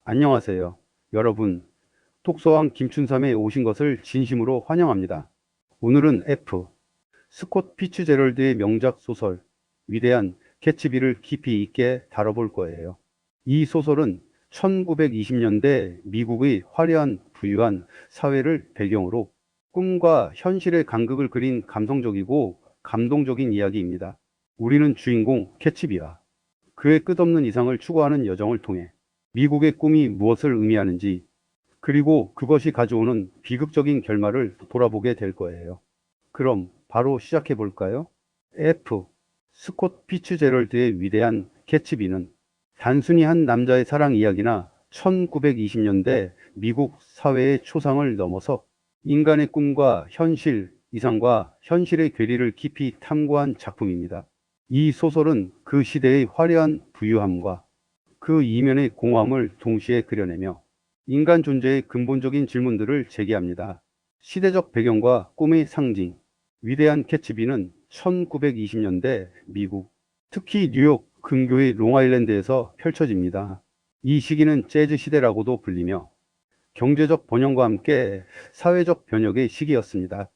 안녕하세요. 여러분, 톡서왕 김춘삼에 오신 것을 진심으로 환영합니다. 오늘은 스콧 피츠제럴드의 명작 소설 위대한 개츠비를 깊이 있게 다뤄볼 거예요. 이 소설은 1920년대 미국의 화려한 부유한 사회를 배경으로 꿈과 현실의 간극을 그린 감성적이고 감동적인 이야기입니다. 우리는 주인공 개츠비와 그의 끝없는 이상을 추구하는 여정을 통해 미국의 꿈이 무엇을 의미하는지, 그리고 그것이 가져오는 비극적인 결말을 돌아보게 될 거예요. 그럼 바로 시작해 볼까요? F. 스콧 피츠제럴드의 위대한 개츠비는 단순히 한 남자의 사랑 이야기나 1920년대 미국 사회의 초상을 넘어서 인간의 꿈과 현실, 이상과 현실의 괴리를 깊이 탐구한 작품입니다. 이 소설은 그 시대의 화려한 부유함과 그 이면의 공허함을 동시에 그려내며 인간 존재의 근본적인 질문들을 제기합니다. 시대적 배경과 꿈의 상징. 위대한 개츠비는 1920년대 미국, 특히 뉴욕 근교의 롱아일랜드에서 펼쳐집니다. 이 시기는 재즈 시대라고도 불리며 경제적 번영과 함께 사회적 변혁의 시기였습니다.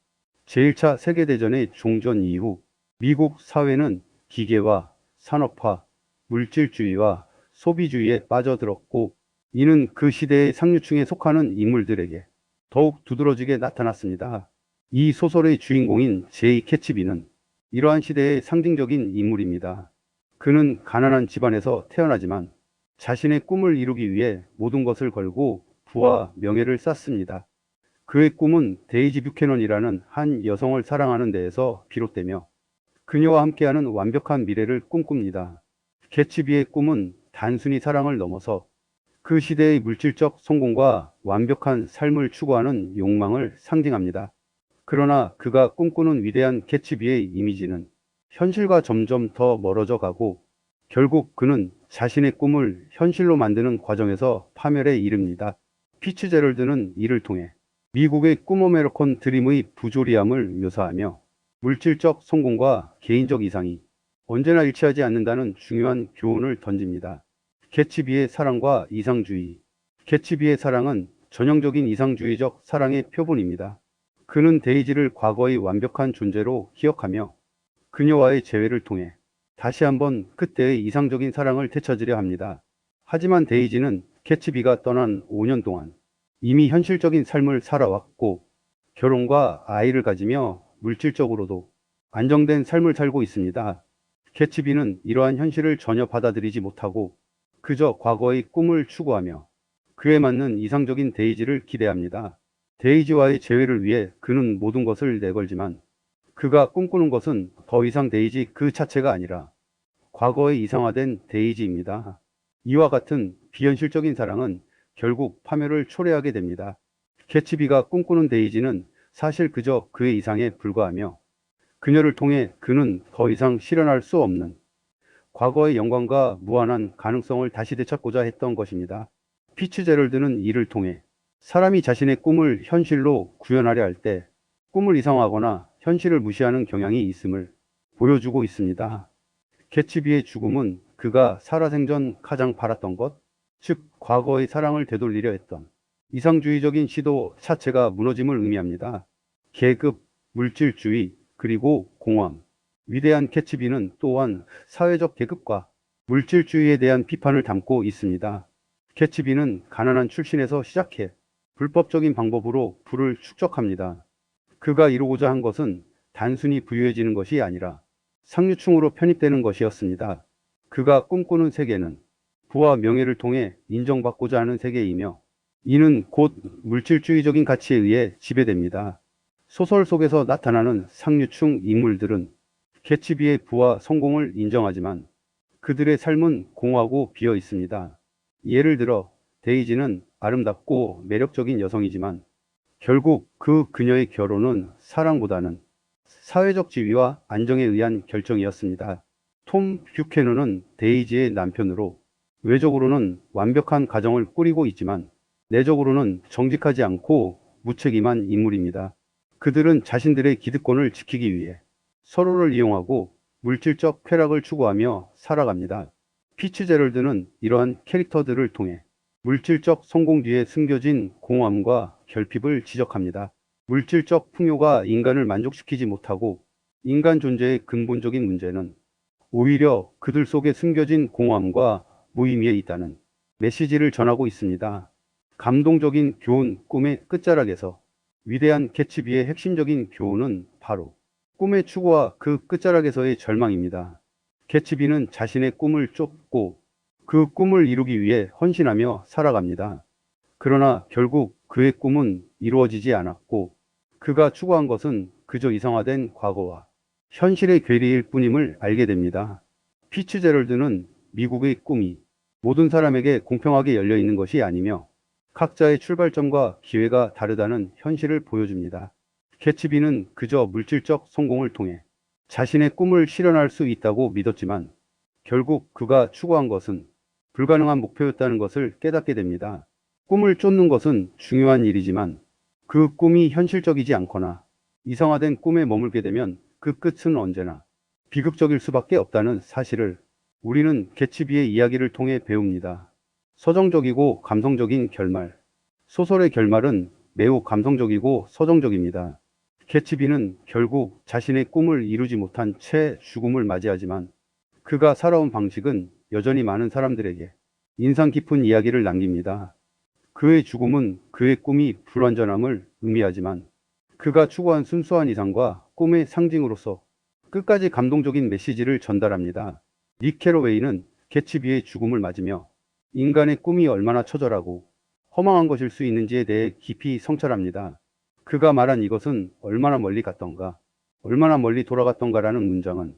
제1차 세계대전의 종전 이후 미국 사회는 기계화, 산업화, 물질주의와 소비주의에 빠져들었고, 이는 그 시대의 상류층에 속하는 인물들에게 더욱 두드러지게 나타났습니다. 이 소설의 주인공인 제이 캐치비는 이러한 시대의 상징적인 인물입니다. 그는 가난한 집안에서 태어나지만 자신의 꿈을 이루기 위해 모든 것을 걸고 부와 명예를 쌓습니다. 그의 꿈은 데이지 뷰캐넌이라는 한 여성을 사랑하는 데에서 비롯되며 그녀와 함께하는 완벽한 미래를 꿈꿉니다. 개츠비의 꿈은 단순히 사랑을 넘어서 그 시대의 물질적 성공과 완벽한 삶을 추구하는 욕망을 상징합니다. 그러나 그가 꿈꾸는 위대한 개츠비의 이미지는 현실과 점점 더 멀어져 가고, 결국 그는 자신의 꿈을 현실로 만드는 과정에서 파멸에 이릅니다. 피츠제럴드는 이를 통해 미국의 꿈 아메리칸 드림의 부조리함을 묘사하며 물질적 성공과 개인적 이상이 언제나 일치하지 않는다는 중요한 교훈을 던집니다. 개츠비의 사랑과 이상주의. 개츠비의 사랑은 전형적인 이상주의적 사랑의 표본입니다. 그는 데이지를 과거의 완벽한 존재로 기억하며 그녀와의 재회를 통해 다시 한번 그때의 이상적인 사랑을 되찾으려 합니다. 하지만 데이지는 개츠비가 떠난 5년 동안 이미 현실적인 삶을 살아왔고, 결혼과 아이를 가지며 물질적으로도 안정된 삶을 살고 있습니다. 개츠비는 이러한 현실을 전혀 받아들이지 못하고 그저 과거의 꿈을 추구하며 그에 맞는 이상적인 데이지를 기대합니다. 데이지와의 재회를 위해 그는 모든 것을 내걸지만 그가 꿈꾸는 것은 더 이상 데이지 그 자체가 아니라 과거의 이상화된 데이지입니다. 이와 같은 비현실적인 사랑은 결국 파멸을 초래하게 됩니다. 개츠비가 꿈꾸는 데이지는 사실 그저 그의 이상에 불과하며, 그녀를 통해 그는 더 이상 실현할 수 없는 과거의 영광과 무한한 가능성을 다시 되찾고자 했던 것입니다. 피츠제럴드는 이를 통해 사람이 자신의 꿈을 현실로 구현하려 할 때 꿈을 이상화하거나 현실을 무시하는 경향이 있음을 보여주고 있습니다. 개츠비의 죽음은 그가 살아생전 가장 바랐던 것, 즉 과거의 사랑을 되돌리려 했던 이상주의적인 시도 자체가 무너짐을 의미합니다. 계급, 물질주의, 그리고 공허함. 위대한 개츠비는 또한 사회적 계급과 물질주의에 대한 비판을 담고 있습니다. 개츠비는 가난한 출신에서 시작해 불법적인 방법으로 부를 축적합니다. 그가 이루고자 한 것은 단순히 부유해지는 것이 아니라 상류층으로 편입되는 것이었습니다. 그가 꿈꾸는 세계는 부와 명예를 통해 인정받고자 하는 세계이며, 이는 곧 물질주의적인 가치에 의해 지배됩니다. 소설 속에서 나타나는 상류층 인물들은 개츠비의 부와 성공을 인정하지만 그들의 삶은 공허하고 비어 있습니다. 예를 들어 데이지는 아름답고 매력적인 여성이지만 결국 그녀의 결혼은 사랑보다는 사회적 지위와 안정에 의한 결정이었습니다. 톰 뷰캐넌은 데이지의 남편으로 외적으로는 완벽한 가정을 꾸리고 있지만 내적으로는 정직하지 않고 무책임한 인물입니다. 그들은 자신들의 기득권을 지키기 위해 서로를 이용하고 물질적 쾌락을 추구하며 살아갑니다. 피츠제럴드는 이러한 캐릭터들을 통해 물질적 성공 뒤에 숨겨진 공허함과 결핍을 지적합니다. 물질적 풍요가 인간을 만족시키지 못하고 인간 존재의 근본적인 문제는 오히려 그들 속에 숨겨진 공허함과 무의미에 있다는 메시지를 전하고 있습니다. 감동적인 교훈 꿈의 끝자락에서 위대한 개츠비의 핵심적인 교훈은 바로 꿈의 추구와 그 끝자락에서의 절망입니다. 개츠비는 자신의 꿈을 쫓고 그 꿈을 이루기 위해 헌신하며 살아갑니다. 그러나 결국 그의 꿈은 이루어지지 않았고 그가 추구한 것은 그저 이상화된 과거와 현실의 괴리일 뿐임을 알게 됩니다. 피츠제럴드는 미국의 꿈이 모든 사람에게 공평하게 열려 있는 것이 아니며 각자의 출발점과 기회가 다르다는 현실을 보여줍니다. 개츠비는 그저 물질적 성공을 통해 자신의 꿈을 실현할 수 있다고 믿었지만 결국 그가 추구한 것은 불가능한 목표였다는 것을 깨닫게 됩니다. 꿈을 쫓는 것은 중요한 일이지만 그 꿈이 현실적이지 않거나 이상화된 꿈에 머물게 되면 그 끝은 언제나 비극적일 수밖에 없다는 사실을 우리는 개츠비의 이야기를 통해 배웁니다. 서정적이고 감성적인 결말. 소설의 결말은 매우 감성적이고 서정적입니다. 개츠비는 결국 자신의 꿈을 이루지 못한 채 죽음을 맞이하지만 그가 살아온 방식은 여전히 많은 사람들에게 인상 깊은 이야기를 남깁니다. 그의 죽음은 그의 꿈이 불완전함을 의미하지만 그가 추구한 순수한 이상과 꿈의 상징으로서 끝까지 감동적인 메시지를 전달합니다. 닉 캐로웨이는 개츠비의 죽음을 맞으며 인간의 꿈이 얼마나 처절하고 허망한 것일 수 있는지에 대해 깊이 성찰합니다. 그가 말한 이것은 얼마나 멀리 갔던가, 얼마나 멀리 돌아갔던가라는 문장은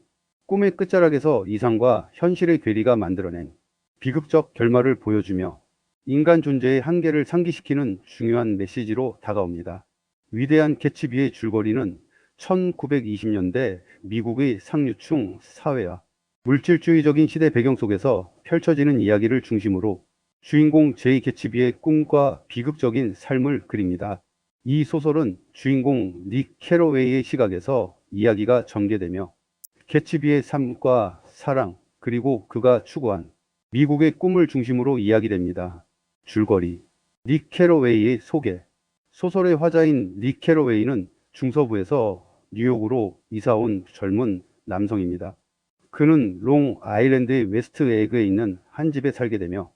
꿈의 끝자락에서 이상과 현실의 괴리가 만들어낸 비극적 결말을 보여주며 인간 존재의 한계를 상기시키는 중요한 메시지로 다가옵니다. 위대한 개츠비의 줄거리는 1920년대 미국의 상류층 사회와 물질주의적인 시대 배경 속에서 펼쳐지는 이야기를 중심으로 주인공 제이 개츠비의 꿈과 비극적인 삶을 그립니다. 이 소설은 주인공 닉 캐로웨이의 시각에서 이야기가 전개되며 개츠비의 삶과 사랑 그리고 그가 추구한 미국의 꿈을 중심으로 이야기됩니다. 줄거리. 닉 캐로웨이의 소개. 소설의 화자인 닉 캐로웨이는 중서부에서 뉴욕으로 이사온 젊은 남성입니다. 그는 롱 아일랜드의 웨스트 에그에 있는 한 집에 살게 되며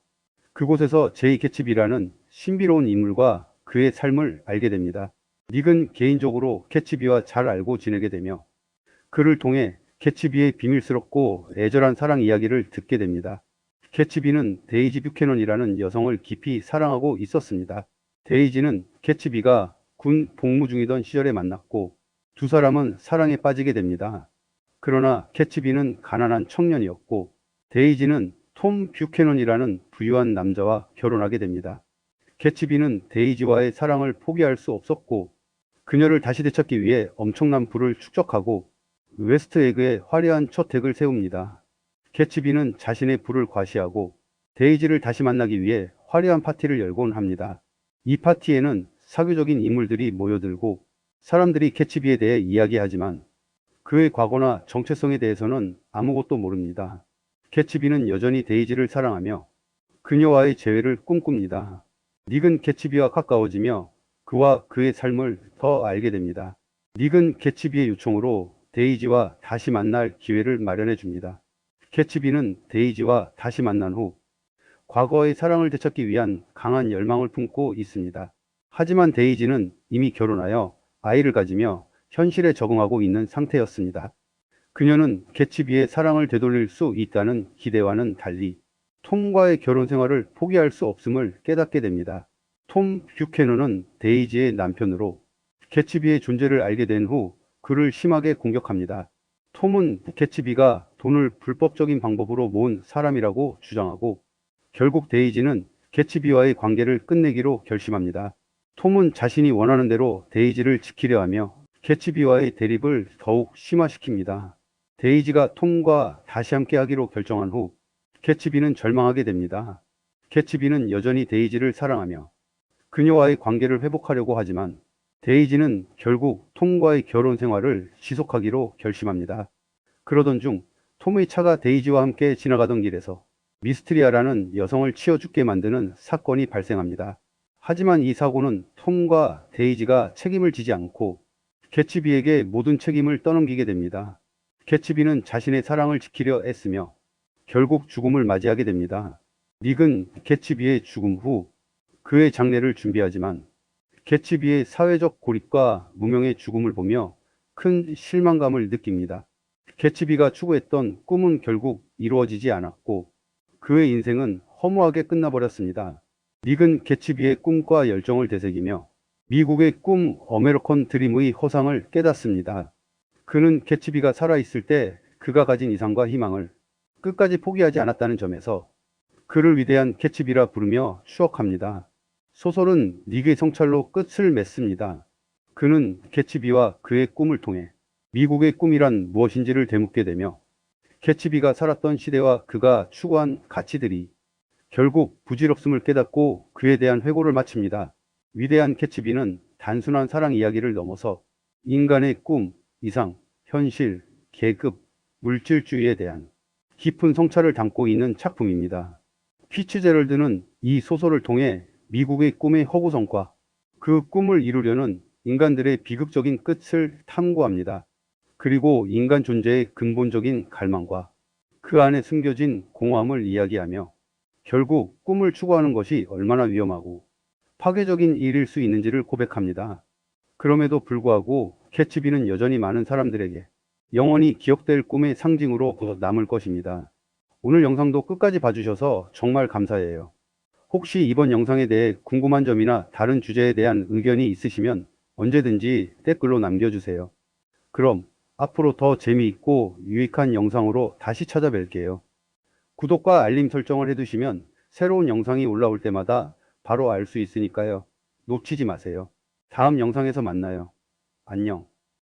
그곳에서 제이 개츠비라는 신비로운 인물과 그의 삶을 알게 됩니다. 닉은 개인적으로 개츠비와 잘 알고 지내게 되며 그를 통해 개츠비의 비밀스럽고 애절한 사랑 이야기를 듣게 됩니다. 개츠비는 데이지 뷰캐넌이라는 여성을 깊이 사랑하고 있었습니다. 데이지는 개츠비가 군 복무 중이던 시절에 만났고 두 사람은 사랑에 빠지게 됩니다. 그러나 개츠비는 가난한 청년이었고 데이지는 톰 뷰캐넌이라는 부유한 남자와 결혼하게 됩니다. 개츠비는 데이지와의 사랑을 포기할 수 없었고 그녀를 다시 되찾기 위해 엄청난 부를 축적하고 웨스트 에그에 화려한 첫 덱을 세웁니다. 개츠비는 자신의 부를 과시하고 데이지를 다시 만나기 위해 화려한 파티를 열곤 합니다. 이 파티에는 사교적인 인물들이 모여들고 사람들이 개츠비에 대해 이야기하지만 그의 과거나 정체성에 대해서는 아무것도 모릅니다. 개츠비는 여전히 데이지를 사랑하며 그녀와의 재회를 꿈꿉니다. 닉은 개츠비와 가까워지며 그와 그의 삶을 더 알게 됩니다. 닉은 개츠비의 요청으로 데이지와 다시 만날 기회를 마련해 줍니다. 개츠비는 데이지와 다시 만난 후 과거의 사랑을 되찾기 위한 강한 열망을 품고 있습니다. 하지만 데이지는 이미 결혼하여 아이를 가지며 현실에 적응하고 있는 상태였습니다. 그녀는 개츠비의 사랑을 되돌릴 수 있다는 기대와는 달리 톰과의 결혼 생활을 포기할 수 없음을 깨닫게 됩니다. 톰 뷰캐넌은 데이지의 남편으로 개츠비의 존재를 알게 된 후 그를 심하게 공격합니다. 톰은 개츠비가 돈을 불법적인 방법으로 모은 사람이라고 주장하고 결국 데이지는 개츠비와의 관계를 끝내기로 결심합니다. 톰은 자신이 원하는 대로 데이지를 지키려 하며 개츠비와의 대립을 더욱 심화시킵니다. 데이지가 톰과 다시 함께 하기로 결정한 후 개츠비는 절망하게 됩니다. 개츠비는 여전히 데이지를 사랑하며 그녀와의 관계를 회복하려고 하지만 데이지는 결국 톰과의 결혼 생활을 지속하기로 결심합니다. 그러던 중 톰의 차가 데이지와 함께 지나가던 길에서 미스트리아라는 여성을 치어 죽게 만드는 사건이 발생합니다. 하지만 이 사고는 톰과 데이지가 책임을 지지 않고 개츠비에게 모든 책임을 떠넘기게 됩니다. 개츠비는 자신의 사랑을 지키려 애쓰며 결국 죽음을 맞이하게 됩니다. 닉은 개츠비의 죽음 후 그의 장례를 준비하지만 개츠비의 사회적 고립과 무명의 죽음을 보며 큰 실망감을 느낍니다. 개츠비가 추구했던 꿈은 결국 이루어지지 않았고 그의 인생은 허무하게 끝나버렸습니다. 닉은 개츠비의 꿈과 열정을 되새기며 미국의 꿈 어메리컨 드림의 허상을 깨닫습니다. 그는 개츠비가 살아있을 때 그가 가진 이상과 희망을 끝까지 포기하지 않았다는 점에서 그를 위대한 개츠비라 부르며 추억합니다. 소설은 닉의 성찰로 끝을 맺습니다. 그는 개츠비와 그의 꿈을 통해 미국의 꿈이란 무엇인지를 되묻게 되며 개츠비가 살았던 시대와 그가 추구한 가치들이 결국 부질없음을 깨닫고 그에 대한 회고를 마칩니다. 위대한 개츠비는 단순한 사랑 이야기를 넘어서 인간의 꿈, 이상, 현실, 계급, 물질주의에 대한 깊은 성찰을 담고 있는 작품입니다. 피츠제럴드는 이 소설을 통해 미국의 꿈의 허구성과 그 꿈을 이루려는 인간들의 비극적인 끝을 탐구합니다. 그리고 인간 존재의 근본적인 갈망과 그 안에 숨겨진 공허함을 이야기하며 결국 꿈을 추구하는 것이 얼마나 위험하고 파괴적인 일일 수 있는지를 고백합니다. 그럼에도 불구하고 개츠비는 여전히 많은 사람들에게 영원히 기억될 꿈의 상징으로 남을 것입니다. 오늘 영상도 끝까지 봐주셔서 정말 감사해요. 혹시 이번 영상에 대해 궁금한 점이나 다른 주제에 대한 의견이 있으시면 언제든지 댓글로 남겨주세요. 그럼 앞으로 더 재미있고 유익한 영상으로 다시 찾아뵐게요. 구독과 알림 설정을 해두시면 새로운 영상이 올라올 때마다 바로 알 수 있으니까요. 놓치지 마세요. 다음 영상에서 만나요. 안녕.